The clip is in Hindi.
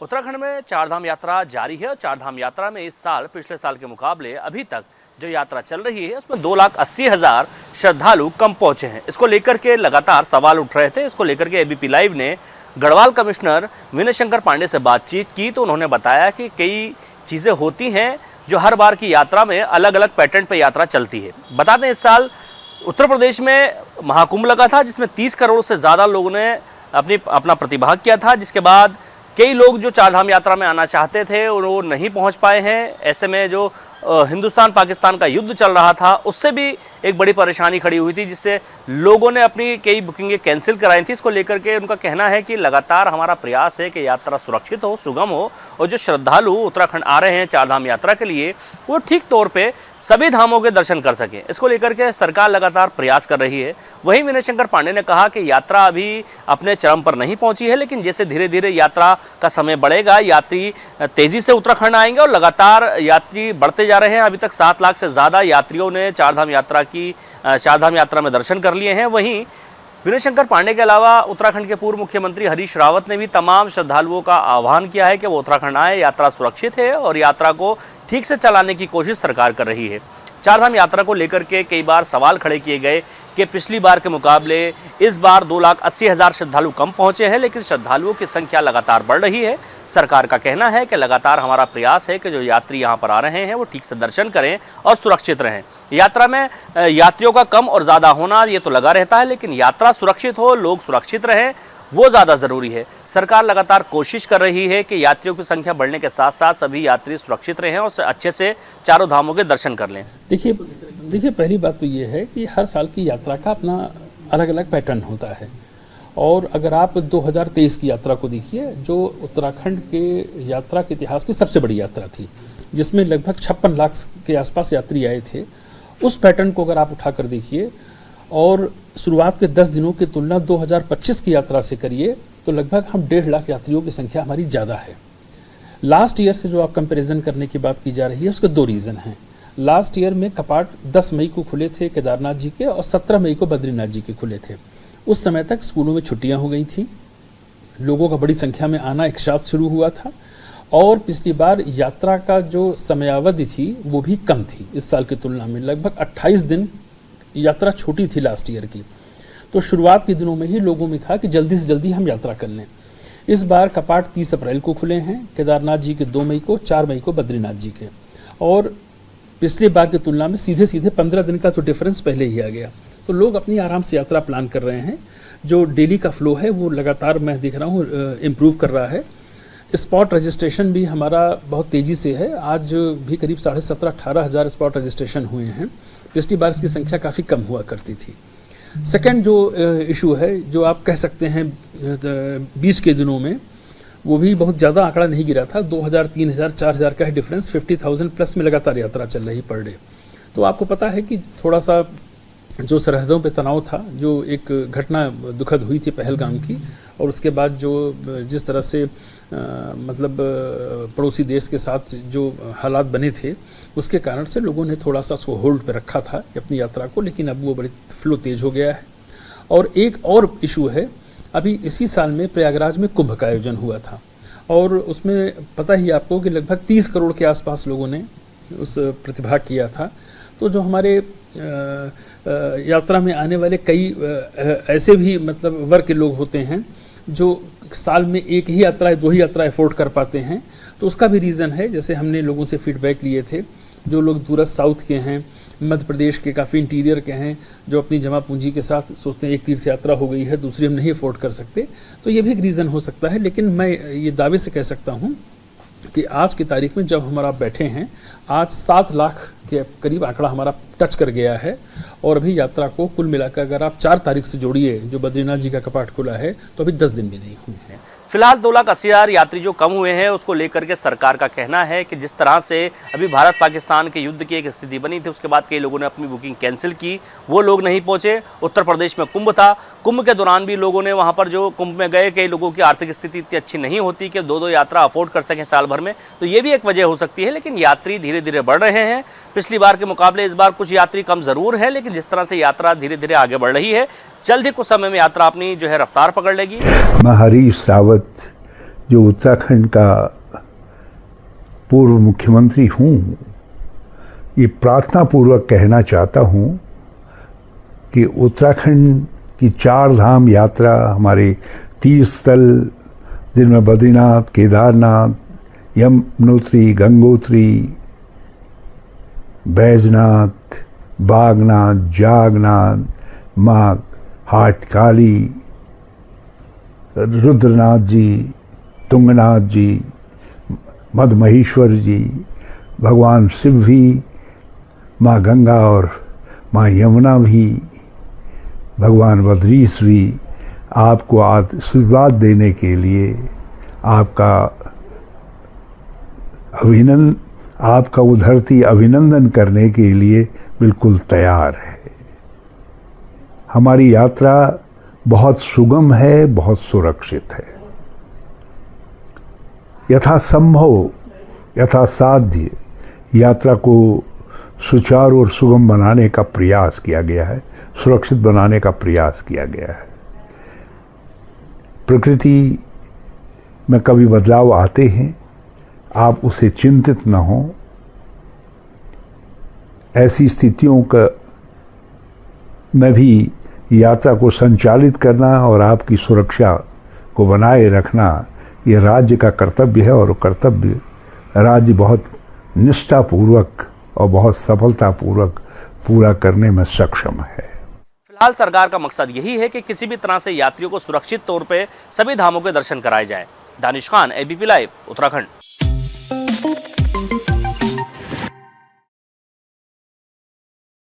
उत्तराखंड में चारधाम यात्रा जारी है और चारधाम यात्रा में इस साल पिछले साल के मुकाबले अभी तक जो यात्रा चल रही है उसमें 2,80,000 श्रद्धालु कम पहुंचे हैं। इसको लेकर के लगातार सवाल उठ रहे थे। इसको लेकर के एबीपी लाइव ने गढ़वाल कमिश्नर विनय शंकर पांडे से बातचीत की तो उन्होंने बताया कि कई चीज़ें होती हैं जो हर बार की यात्रा में अलग अलग पैटर्न पर यात्रा चलती है। बता दें, इस साल उत्तर प्रदेश में महाकुंभ लगा था जिसमें 30 करोड़ से ज़्यादा लोगों ने अपना प्रतिभाग किया था, जिसके बाद कई लोग जो चारधाम यात्रा में आना चाहते थे वो नहीं पहुंच पाए हैं। ऐसे में जो हिंदुस्तान पाकिस्तान का युद्ध चल रहा था उससे भी एक बड़ी परेशानी खड़ी हुई थी, जिससे लोगों ने अपनी कई बुकिंगें कैंसिल कराई थी। इसको लेकर के उनका कहना है कि लगातार हमारा प्रयास है कि यात्रा सुरक्षित हो, सुगम हो और जो श्रद्धालु उत्तराखंड आ रहे हैं चारधाम यात्रा के लिए वो ठीक तौर पे सभी धामों के दर्शन कर सकें। इसको लेकर के सरकार लगातार प्रयास कर रही है। वहीं विनय शंकर पांडे ने कहा कि यात्रा अभी अपने चरम पर नहीं पहुंची है, लेकिन जैसे धीरे धीरे यात्रा का समय बढ़ेगा यात्री तेजी से उत्तराखंड आएंगे और लगातार यात्री बढ़ते जा रहे हैं। अभी तक 7 लाख से ज़्यादा यात्रियों ने चारधाम यात्रा में दर्शन कर लिए हैं। वहीं विनय शंकर पांडे के अलावा उत्तराखंड के पूर्व मुख्यमंत्री हरीश रावत ने भी तमाम श्रद्धालुओं का आह्वान किया है कि वो उत्तराखंड आए। यात्रा सुरक्षित है और यात्रा को ठीक से चलाने की कोशिश सरकार कर रही है। चारधाम यात्रा को लेकर के कई बार सवाल खड़े किए गए कि पिछली बार के मुकाबले इस बार 2,80,000 श्रद्धालु कम पहुंचे हैं, लेकिन श्रद्धालुओं की संख्या लगातार बढ़ रही है। सरकार का कहना है कि लगातार हमारा प्रयास है कि जो यात्री यहां पर आ रहे हैं वो ठीक से दर्शन करें और सुरक्षित रहें। यात्रा में यात्रियों का कम और ज़्यादा होना ये तो लगा रहता है, लेकिन यात्रा सुरक्षित हो, लोग सुरक्षित रहें, वो ज़्यादा ज़रूरी है। सरकार लगातार कोशिश कर रही है कि यात्रियों की संख्या बढ़ने के साथ साथ सभी यात्री सुरक्षित रहें और अच्छे से चारों धामों के दर्शन कर लें। देखिए पहली बात तो ये है कि हर साल की यात्रा का अपना अलग अलग पैटर्न होता है। और अगर आप 2023 की यात्रा को देखिए, जो उत्तराखंड के यात्रा के इतिहास की सबसे बड़ी यात्रा थी, जिसमें लगभग 56 लाख के आसपास यात्री आए थे, उस पैटर्न को अगर आप उठा कर देखिए और शुरुआत के 10 दिनों की तुलना 2025 की यात्रा से करिए तो लगभग हम 1.5 लाख यात्रियों की संख्या हमारी ज़्यादा है। लास्ट ईयर से जो आप कंपैरिजन करने की बात की जा रही है उसके 2 रीज़न हैं। लास्ट ईयर में कपाट 10 मई को खुले थे केदारनाथ जी के और 17 मई को बद्रीनाथ जी के खुले थे। उस समय तक स्कूलों में छुट्टियां हो गई थी, लोगों का बड़ी संख्या में आना एक साथ शुरू हुआ था और पिछली बार यात्रा का जो समयावधि थी वो भी कम थी इस साल की तुलना में। लगभग 28 दिन यात्रा छोटी थी लास्ट ईयर की। तो शुरुआत के दिनों में ही लोगों में था कि जल्दी से जल्दी हम यात्रा कर लें। इस बार कपाट 30 अप्रैल को खुले हैं केदारनाथ जी के 2 मई को, 4 मई को बद्रीनाथ जी के, और पिछले बार की तुलना में सीधे सीधे 15 दिन का तो डिफरेंस पहले ही आ गया। तो लोग अपनी आराम से यात्रा प्लान कर रहे हैं। जो डेली का फ्लो है वो लगातार मैं देख रहा हूँ इम्प्रूव कर रहा है। स्पॉट रजिस्ट्रेशन भी हमारा बहुत तेज़ी से है। आज भी करीब 17,500-18 हज़ार स्पॉट रजिस्ट्रेशन हुए हैं। पिछली बार इसकी संख्या काफ़ी कम हुआ करती थी। सेकंड जो इशू है, जो आप कह सकते हैं बीच के दिनों में वो भी बहुत ज़्यादा आंकड़ा नहीं गिरा था। 2,000, 3,000, 4,000 का है डिफरेंस। 50,000 प्लस में लगातार यात्रा चल रही पर डे। तो आपको पता है कि थोड़ा सा जो सरहदों पे तनाव था, जो एक घटना दुखद हुई थी पहलगाम की, और उसके बाद जो जिस तरह से मतलब पड़ोसी देश के साथ जो हालात बने थे उसके कारण से लोगों ने थोड़ा सा उसको होल्ड पे रखा था अपनी यात्रा को, लेकिन अब वो बड़ी फ्लो तेज हो गया है। और एक और इशू है, अभी इसी साल में प्रयागराज में कुंभ का आयोजन हुआ था और उसमें पता ही आपको कि लगभग 30 करोड़ के आसपास लोगों ने उस प्रतिभाग किया था। तो जो हमारे यात्रा में आने वाले कई ऐसे भी मतलब वर्ग के लोग होते हैं जो साल में एक ही यात्रा या 2 ही यात्रा अफोर्ड कर पाते हैं, तो उसका भी रीज़न है। जैसे हमने लोगों से फीडबैक लिए थे, जो लोग दूरस्थ साउथ के हैं, मध्य प्रदेश के काफ़ी इंटीरियर के हैं, जो अपनी जमा पूंजी के साथ सोचते हैं एक तीर्थ यात्रा हो गई है, दूसरी हम नहीं अफोर्ड कर सकते, तो ये भी एक रीज़न हो सकता है। लेकिन मैं ये दावे से कह सकता हूँ कि आज की तारीख में जब हमारा बैठे हैं, आज 7 लाख के करीब आंकड़ा हमारा टच कर गया है। और अभी यात्रा को कुल मिलाकर अगर आप 4 तारीख से जोड़िए जो बद्रीनाथ जी का कपाट खुला है, तो अभी 10 दिन भी नहीं हुए हैं। फिलहाल 2,80,000 यात्री जो कम हुए हैं उसको लेकर के सरकार का कहना है कि जिस तरह से अभी भारत पाकिस्तान के युद्ध की एक स्थिति बनी थी, उसके बाद कई लोगों ने अपनी बुकिंग कैंसिल की, वो लोग नहीं पहुंचे। उत्तर प्रदेश में कुंभ था, कुंभ के दौरान भी लोगों ने वहां पर जो कुंभ में गए, कई लोगों की आर्थिक स्थिति इतनी अच्छी नहीं होती कि 2-2 यात्रा अफोर्ड कर सकें साल भर में, तो ये भी एक वजह हो सकती है। लेकिन यात्री धीरे धीरे बढ़ रहे हैं। पिछली बार के मुकाबले इस बार कुछ यात्री कम ज़रूर है, लेकिन जिस तरह से यात्रा धीरे धीरे आगे बढ़ रही है, जल्द ही कुछ समय में यात्रा अपनी जो है रफ्तार पकड़ लेगी। मैं हरीश रावत जो उत्तराखंड का पूर्व मुख्यमंत्री हूँ, ये प्रार्थना पूर्वक कहना चाहता हूँ कि उत्तराखंड की 4 धाम यात्रा, हमारे तीर्थ स्थल जिनमें बद्रीनाथ, केदारनाथ, यमुनोत्री, गंगोत्री, बैजनाथ, बागनाथ, जागनाथ, माँ हाट काली, रुद्रनाथ जी, तुंगनाथ जी, मदमहेश्वर जी, भगवान शिव भी, माँ गंगा और माँ यमुना भी, भगवान बद्रीश भी, आपको आशीर्वाद देने के लिए आपका उधरती अभिनंदन करने के लिए बिल्कुल तैयार है। हमारी यात्रा बहुत सुगम है, बहुत सुरक्षित है। यथासंभव, यथासाध्य यात्रा को सुचारू और सुगम बनाने का प्रयास किया गया है, सुरक्षित बनाने का प्रयास किया गया है। प्रकृति में कभी बदलाव आते हैं, आप उससे चिंतित न हों। ऐसी स्थितियों का में भी यात्रा को संचालित करना और आपकी सुरक्षा को बनाए रखना ये राज्य का कर्तव्य है, और कर्तव्य राज्य बहुत निष्ठापूर्वक और बहुत सफलतापूर्वक पूरा करने में सक्षम है। फिलहाल सरकार का मकसद यही है कि किसी भी तरह से यात्रियों को सुरक्षित तौर पे सभी धामों के दर्शन कराए जाएं। Danish Khan, ABP live, Uttarakhand.